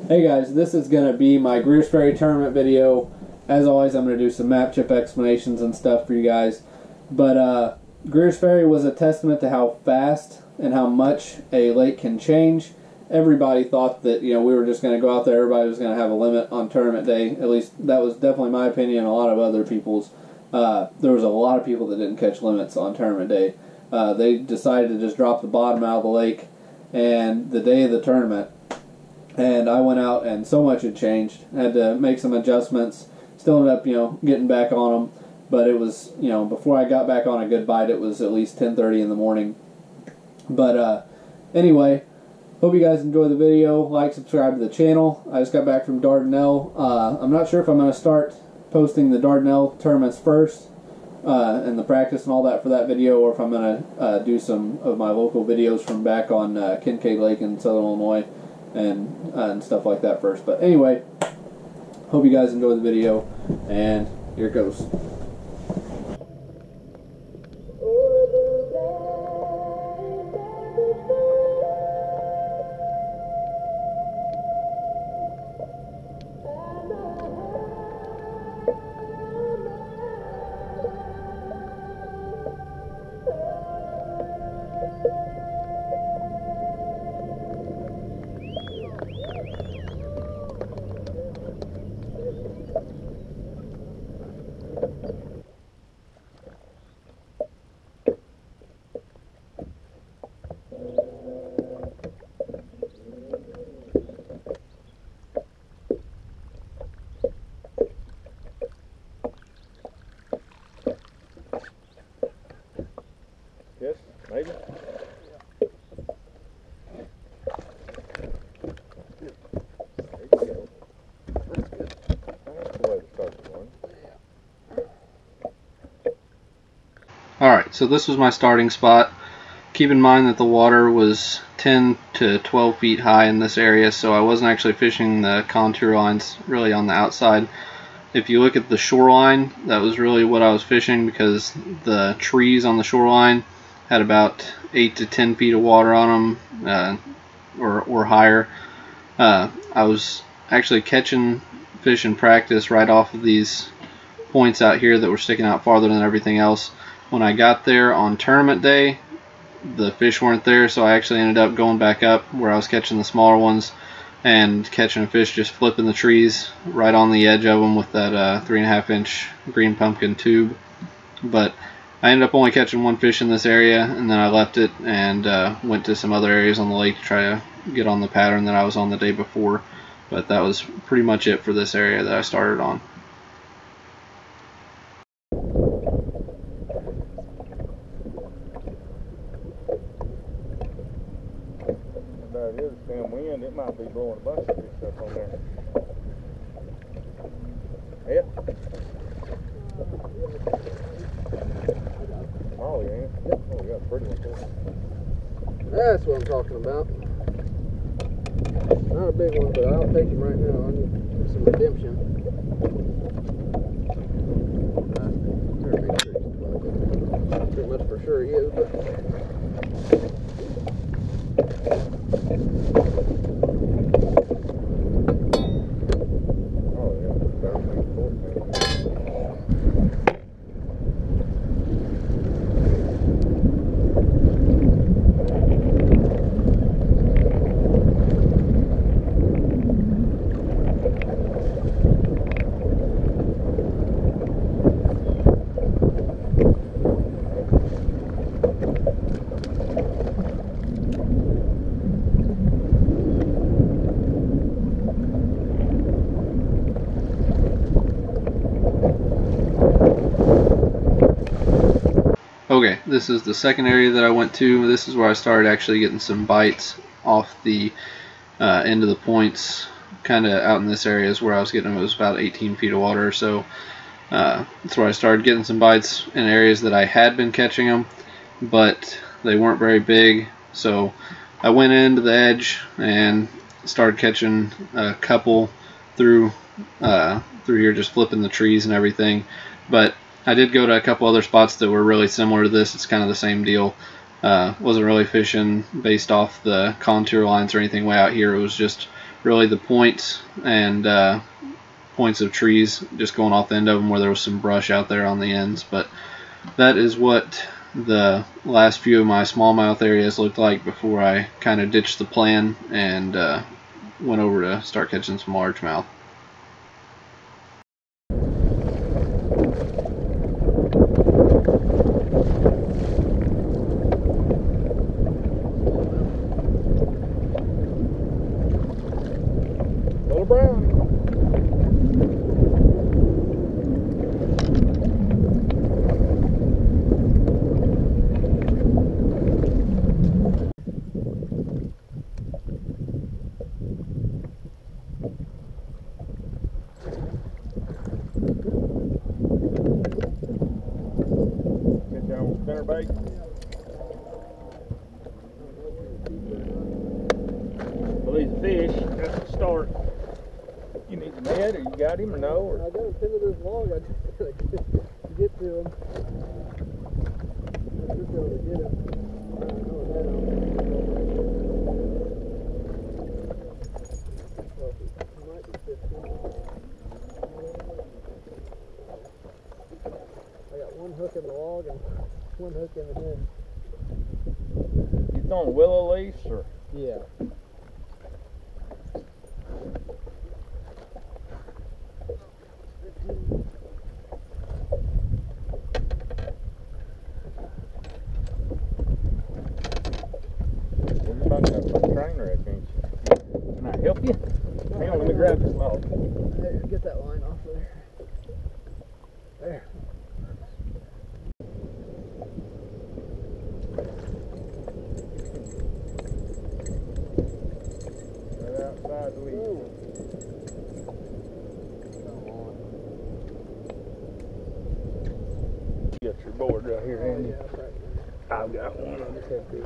Hey guys, this is going to be my Greers Ferry tournament video. As always, I'm going to do some map chip explanations and stuff for you guys. But Greers Ferry was a testament to how fast and how much a lake can change. Everybody thought that, we were just going to go out there, everybody was going to have a limit on tournament day. At least that was definitely my opinion and a lot of other people's. There was a lot of people that didn't catch limits on tournament day. They decided to just drop the bottom out of the lake and the day of the tournament. And I went out and so much had changed. I had to make some adjustments. Still ended up, getting back on them. But it was, before I got back on a good bite, it was at least 10:30 in the morning. But anyway, hope you guys enjoy the video. Like, subscribe to the channel. I just got back from Dardanelle. I'm not sure if I'm going to start posting the Dardanelle tournaments first and the practice and all that for that video, or if I'm going to do some of my local videos from back on Kincaid Lake in Southern Illinois and stuff like that first. But anyway, hope you guys enjoy the video, and here it goes. Yes, maybe. There you go. That's good. That's the way to start the one. Alright, so this was my starting spot. Keep in mind that the water was 10 to 12 feet high in this area, so I wasn't actually fishing the contour lines really on the outside. If you look at the shoreline, that was really what I was fishing, because the trees on the shoreline had about 8 to 10 feet of water on them, or higher. I was actually catching fish in practice right off of these points out here that were sticking out farther than everything else. When I got there on tournament day, the fish weren't there, so I actually ended up going back up where I was catching the smaller ones and catching a fish just flipping the trees right on the edge of them with that 3.5 inch green pumpkin tube. But I ended up only catching one fish in this area, and then I left it and went to some other areas on the lake to try to get on the pattern that I was on the day before. But that was pretty much it for this area that I started on. It is a stem wind, it might be blowing a bunch of this stuff on there. Yeah. Oh, yeah. Oh, we got a pretty one too. That's what I'm talking about. Not a big one, but I'll take him right now. I need some redemption. Pretty much for sure he is, but Okay, this is the second area that I went to. This is where I started actually getting some bites off the end of the points. Kind of out in this area is where I was getting them. It was about 18 feet of water or so. That's where I started getting some bites in areas that I had been catching them, but they weren't very big. So I went into the edge and started catching a couple through here, just flipping the trees and everything. But I did go to a couple other spots that were really similar to this. It's kind of the same deal. Wasn't really fishing based off the contour lines or anything way out here. It was just really the points and points of trees just going off the end of them where there was some brush out there on the ends. But that is what the last few of my smallmouth areas looked like before I kind of ditched the plan and went over to start catching some largemouth. Little brown. Get down spinnerbait. Release the fish. That's the start. You need the net, or you got him, or no? Or? I got him pinned to this log. I just gotta get to him. I should be able to get him. I don't know that he might be 15. I got one hook in the log and one hook in the head. You throwing willow leaves, or? Yeah. You're about to have a train wreck, ain't you? Can I help you? Hang on, let me grab this log. There, get that line off there. There. Right outside the lead. You got your board right here, Andy. Yeah, that's right. I've got one. I just had to.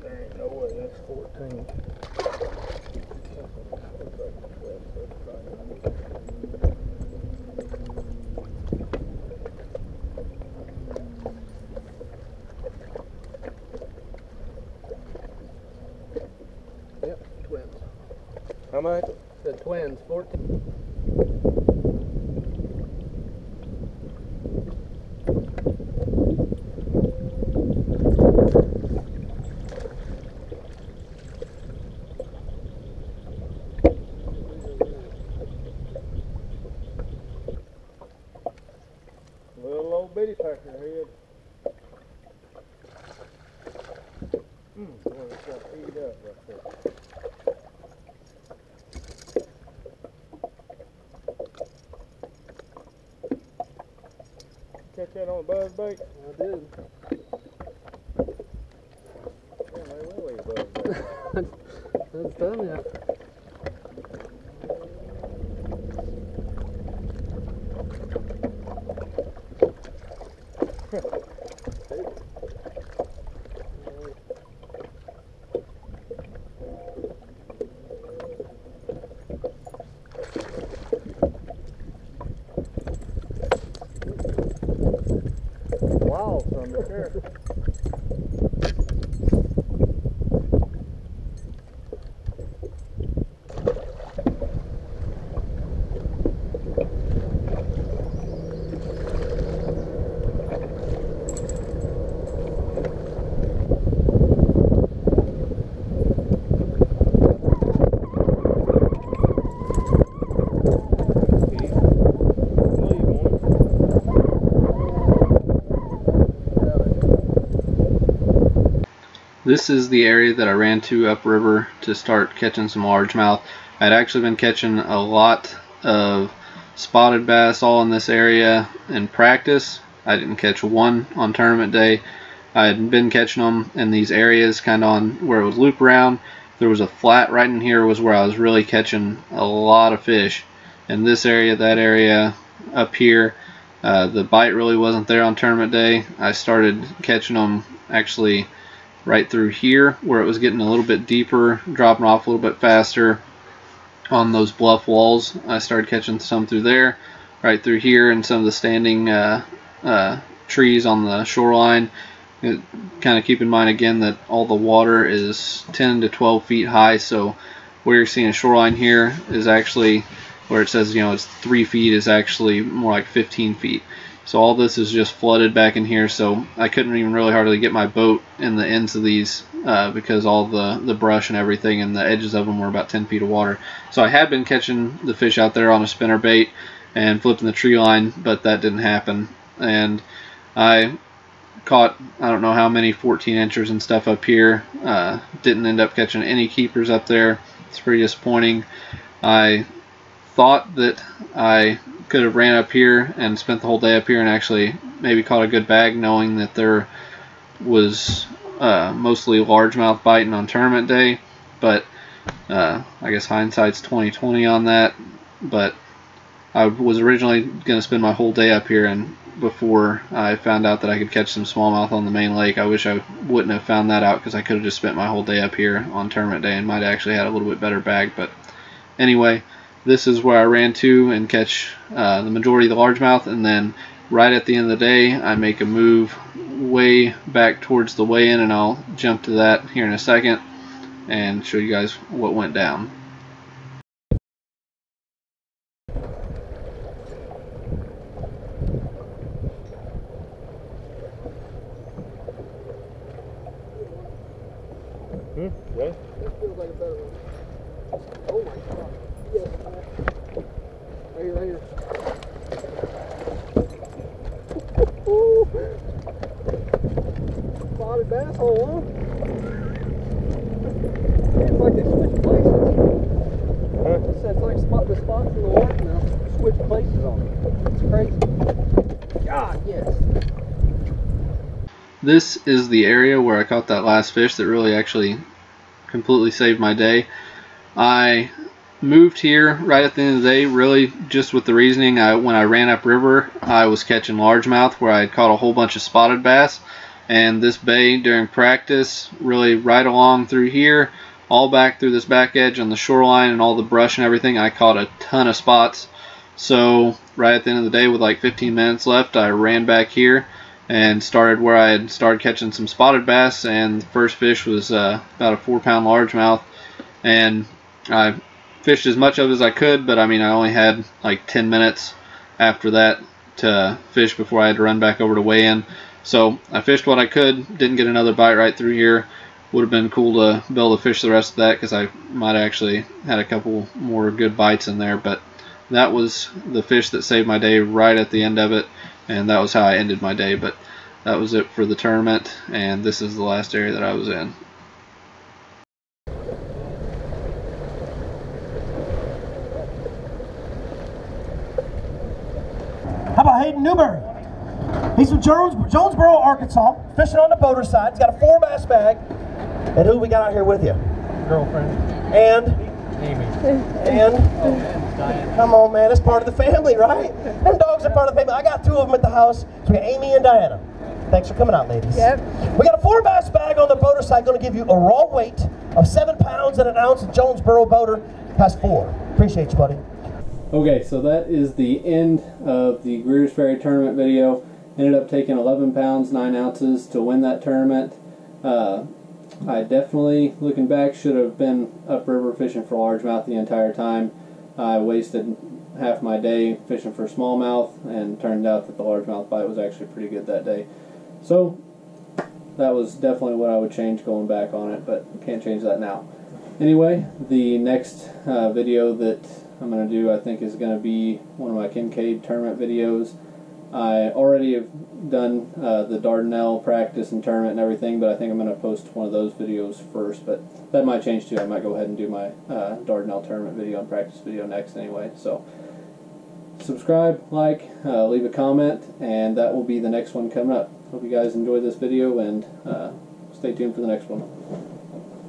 There ain't no way. That's 14. Yep, twins. How much? The twins, 14. Little old bitty peckerhead. Boy, it's got feed up right there. Catch that on a buzz bait? I did. Yeah, they will eat buzz bait. That's done yet. Wow, son, be careful. This is the area that I ran to upriver to start catching some largemouth. I'd actually been catching a lot of spotted bass all in this area in practice. I didn't catch one on tournament day. I had been catching them in these areas kind of on where it would loop around. There was a flat right in here was where I was really catching a lot of fish. In this area, that area, up here, the bite really wasn't there on tournament day. I started catching them actually right through here where it was getting a little bit deeper, dropping off a little bit faster on those bluff walls. I started catching some through there, right through here, and some of the standing trees on the shoreline. Kind of keep in mind again that all the water is 10 to 12 feet high, so where you're seeing a shoreline here is actually where it says, you know, it's 3 feet is actually more like 15 feet. So all this is just flooded back in here, so I couldn't even really hardly get my boat in the ends of these because all the brush and everything and the edges of them were about 10 feet of water. So I had been catching the fish out there on a spinner bait and flipping the tree line, but that didn't happen. And I caught, I don't know how many 14 inchers and stuff up here. Didn't end up catching any keepers up there. It's pretty disappointing. I thought that I could have ran up here and spent the whole day up here and actually maybe caught a good bag, knowing that there was mostly largemouth biting on tournament day. But I guess hindsight's 20/20 on that. But I was originally going to spend my whole day up here, and before I found out that I could catch some smallmouth on the main lake, I wish I wouldn't have found that out, because I could have just spent my whole day up here on tournament day and might have actually had a little bit better bag. But anyway, this is where I ran to and catch the majority of the largemouth, and then right at the end of the day I make a move way back towards the weigh-in, and I'll jump to that here in a second and show you guys what went down. Yeah? This feels like a better one. Oh my god. Yes, man. Right here, right here. Spotted bass hole, huh? It's like they switch places. Huh? It's like the spots in the water now switch places on them. It's crazy. God, yes. This is the area where I caught that last fish that really actually completely saved my day. I moved here right at the end of the day, really just with the reasoning, when I ran upriver, I was catching largemouth where I had caught a whole bunch of spotted bass, and this bay during practice, really right along through here, all back through this back edge on the shoreline and all the brush and everything, I caught a ton of spots. So right at the end of the day, with like 15 minutes left, I ran back here and started where I had started catching some spotted bass, and the first fish was about a 4-pound largemouth, and I fished as much of it as I could, but I mean I only had like 10 minutes after that to fish before I had to run back over to weigh in. So I fished what I could, didn't get another bite right through here. Would have been cool to be able to fish the rest of that, because I might have actually had a couple more good bites in there, but that was the fish that saved my day right at the end of it, and that was how I ended my day. But that was it for the tournament, and this is the last area that I was in. How about Hayden Newberry? He's from Jonesboro, Arkansas, fishing on the boater side. He's got a 4-bass bag. And who we got out here with you? Girlfriend. And? Amy. And? Oh, and Diane. Come on, man. It's part of the family, right? Them dogs are part of the family. I got 2 of them at the house. So we got Amy and Diana. Thanks for coming out, ladies. Yep. We got a 4-bass bag on the boater side. Going to give you a raw weight of 7 pounds and an ounce of Jonesboro boater. Past 4. Appreciate you, buddy. Okay, so that is the end of the Greers Ferry tournament video. Ended up taking 11 pounds, 9 ounces to win that tournament. I definitely, looking back, should have been upriver fishing for largemouth the entire time. I wasted half my day fishing for smallmouth, and turned out that the largemouth bite was actually pretty good that day. So that was definitely what I would change going back on it, but can't change that now. Anyway, the next video that I'm going to do, I think, is going to be one of my Kincaid tournament videos. I already have done the Dardanelle practice and tournament and everything, but I think I'm going to post one of those videos first, but that might change too. I might go ahead and do my Dardanelle tournament video and practice video next anyway. So subscribe, like, leave a comment, and that will be the next one coming up. Hope you guys enjoyed this video, and stay tuned for the next one.